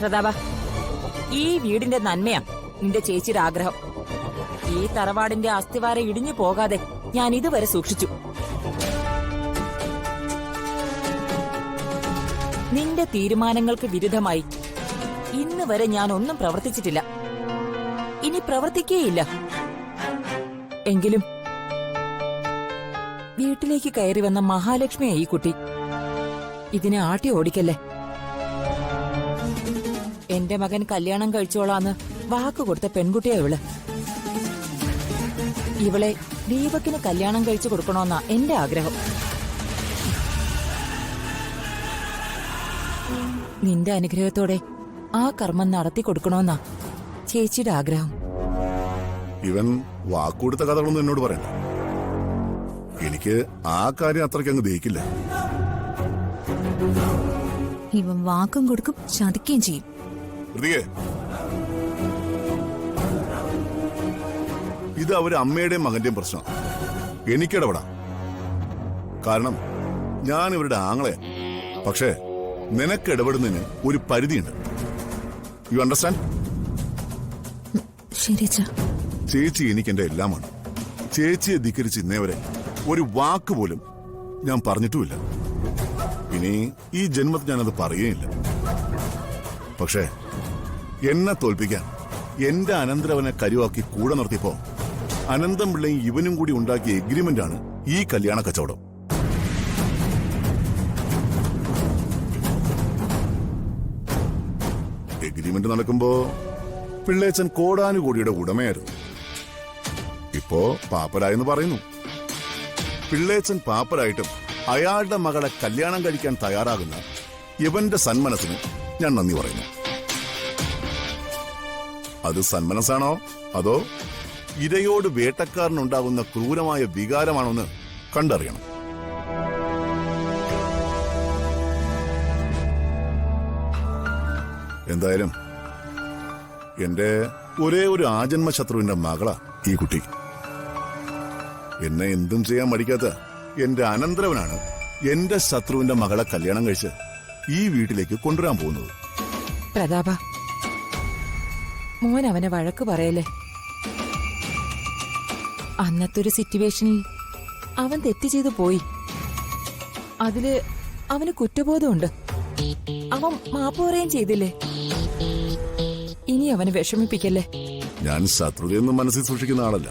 പ്രതാപ, ഈ വീടിന്റെ നന്മയാ നിന്റെ ചേച്ചിയുടെ ആഗ്രഹം. ഈ തറവാടിന്റെ അസ്ഥിവാരം ഇടിഞ്ഞു പോകാതെ ഞാൻ ഇതുവരെ സൂക്ഷിച്ചു. നിന്റെ തീരുമാനങ്ങൾക്ക് വിരുദ്ധമായി ഇന്ന് വരെ ഞാൻ ഒന്നും പ്രവർത്തിച്ചിട്ടില്ല, ഇനി പ്രവർത്തിക്കേയില്ല. എങ്കിലും വീട്ടിലേക്ക് കയറി വന്ന മഹാലക്ഷ്മിയായി ഈ കുട്ടി. ഇതിനെ ആട്ടി ഓടിക്കല്ലേ. എന്റെ മകൻ കല്യാണം കഴിച്ചോളാന്ന് വാക്ക് കൊടുത്ത പെൺകുട്ടിയാ ഇവള്. ഇവളെ ദീപക്കിന് കല്യാണം കഴിച്ചു കൊടുക്കണോന്നാ എന്റെ ആഗ്രഹം. നിന്റെ അനുഗ്രഹത്തോടെ ആ കർമ്മം നടത്തി കൊടുക്കണോന്നാ ചേച്ചിയുടെ ആഗ്രഹം. ഇവൻ വാക്കുകൊടുത്ത കഥകളൊന്നും എന്നോട് പറയണ്ട. എനിക്ക് ആ കാര്യം അത്രയ്ക്ക് അങ്ങ് ദഹിക്കില്ല. ഇവൻ വാക്കും കൊടുക്കും, ചതിക്കുകയും ചെയ്യും. ഇത് അവര് അമ്മയുടെയും മകന്റെയും പ്രശ്നം. എനിക്കിടപെടാം. കാരണം ഞാൻ ഇവരുടെ ആങ്ങളെ. പക്ഷേ നിനക്ക് ഇടപെടുന്നതിന് ഒരു പരിധിയുണ്ട്. You understand? ശരി അച്ഛാ. ചേച്ചി എനിക്ക് എന്റെ എല്ലാമാണ്. ചേച്ചിയെ ധിക്കരിച്ച് ഇന്നേവരെ ഒരു വാക്ക് പോലും ഞാൻ പറഞ്ഞിട്ടുമില്ല. ഇനി ഈ ജന്മത്തിൽ ഞാനത് പറയുകയില്ല. പക്ഷേ എന്നെ തോൽപ്പിക്കാൻ എന്റെ അനന്തരവനെ കരുവാക്കി കൂടെ നിർത്തിയപ്പോ അനന്തം പിള്ളയും ഇവനും കൂടി ഉണ്ടാക്കിയ എഗ്രിമെന്റാണ് ഈ കല്യാണ കച്ചവടം. എഗ്രിമെന്റ് നടക്കുമ്പോ പിള്ളേച്ചൻ കോടാനുകോടിയുടെ ഉടമയായിരുന്നു. ഇപ്പോ പാപ്പരായെന്ന് പറയുന്നു. പിള്ളേച്ചൻ പാപ്പരായിട്ടും അയാളുടെ മകളെ കല്യാണം കഴിക്കാൻ തയ്യാറാകുന്ന ഇവന്റെ സന്മനസ്സിന് ഞാൻ നന്ദി പറയുന്നു. അത് സന്മനസ്സാണോ അതോ ഇരയോട് വേട്ടക്കാരനുണ്ടാകുന്ന ക്രൂരമായ വികാരമാണോന്ന് കണ്ടറിയണം. എന്തായാലും എന്റെ ഒരേ ഒരു ആജന്മ ശത്രുവിന്റെ മകളാ ഈ കുട്ടി. എന്നെ എന്തും ചെയ്യാൻ മടിക്കാത്ത എന്റെ അനന്തരവനാണ് എന്റെ ശത്രുവിന്റെ മകളെ കല്യാണം കഴിച്ച് ഈ വീട്ടിലേക്ക് കൊണ്ടുവരാൻ പോകുന്നത്. പ്രതാപ, മോൻ അവനെ വഴക്ക് പറയല്ലേ. അന്നത്തെ ഒരു സിറ്റുവേഷനിൽ അവൻ തെറ്റ് ചെയ്തു പോയി. അതില് അവന് കുറ്റബോധമുണ്ട്. അവൻ മാപ്പ് പറയുകയും ചെയ്തില്ലേ. ഇനി അവനെ വിഷമിപ്പിക്കല്ലേ. ഞാൻ ശത്രുതയൊന്നും മനസ്സിൽ സൂക്ഷിക്കുന്ന ആളല്ല.